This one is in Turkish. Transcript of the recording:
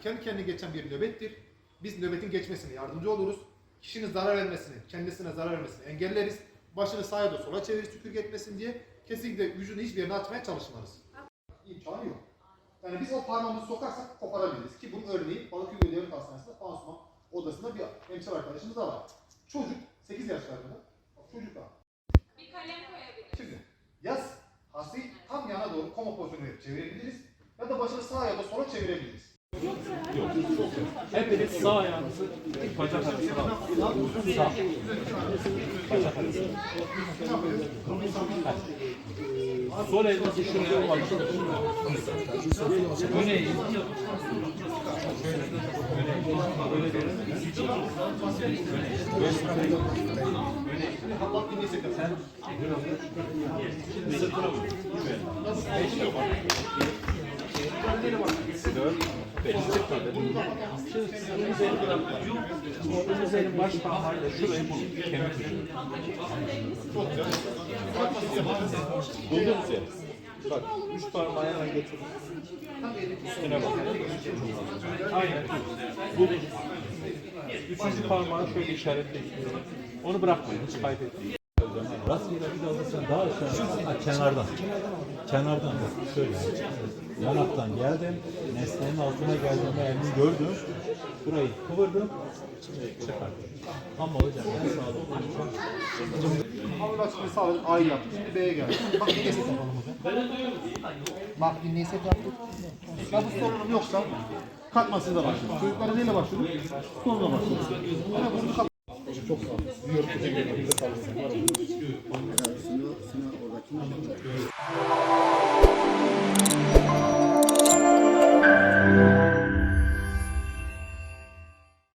kendi kendine geçen bir nöbettir. Biz nöbetin geçmesine yardımcı oluruz. Kişinin zarar vermesini, kendisine zarar vermesini engelleriz. Başını sağa da sola çeviririz tükürük etmesin diye. Kesinlikle vücudunu hiçbir yerine atmaya çalışmarız. İmkanı yok. Yani biz o parmağımızı sokarsak koparabiliriz. Ki bunun örneği Balıkesir Devlet Hastanesi'nde pansuman odasında bir hemşire arkadaşımız da var. Çocuk 8 yaşlarında. Çocuk da. Bir kalem koyabilir. Şimdi yaz hastayı tam yana doğru koma pozisyonuna çevirebiliriz. Ya da başını sağa ya da sola çevirebiliriz. Yok. Hepiniz sağ ayağınızı bacak arasına alın. Sağ. Bacak arasına. Sol elinizi şuraya alın. Öne eğin. Allah dinleyse de sen Sırtına vur. 4, 5, Şimdi elin baş parmağıyla şurayı bulun. Kemik ucunu. Buldunuz ya. Bak, 3 parmağı yana getirin. Üstüne bak. Aynen. Buldunuz. 3. parmağı şöyle işaretleyin. Onu bırakmayın, hiç kaybetmeyin. Rastgele bir dalırsan daha aşağı, kenardan. Kenardan bak, şöyle. Yanaktan geldim, nesnenin altına geldiğimde elini gördüm. Burayı kıvırdım, çıkarttım. Ama hocam en sağlıklı. hamur açmayı sağladık. A'yı yaptık. Şimdi B'ye geldik. Bak dinleysek yapalım hocam. Bak dinleysek yaptık. Ya bu sorunum yoksa kalkmasıyla başlıyoruz. Çocuklara neyle başlıyoruz? Sorunla başlıyoruz. Ama bunu çok sağ olun. Diyorum teşekkür ederim. Sağ olun.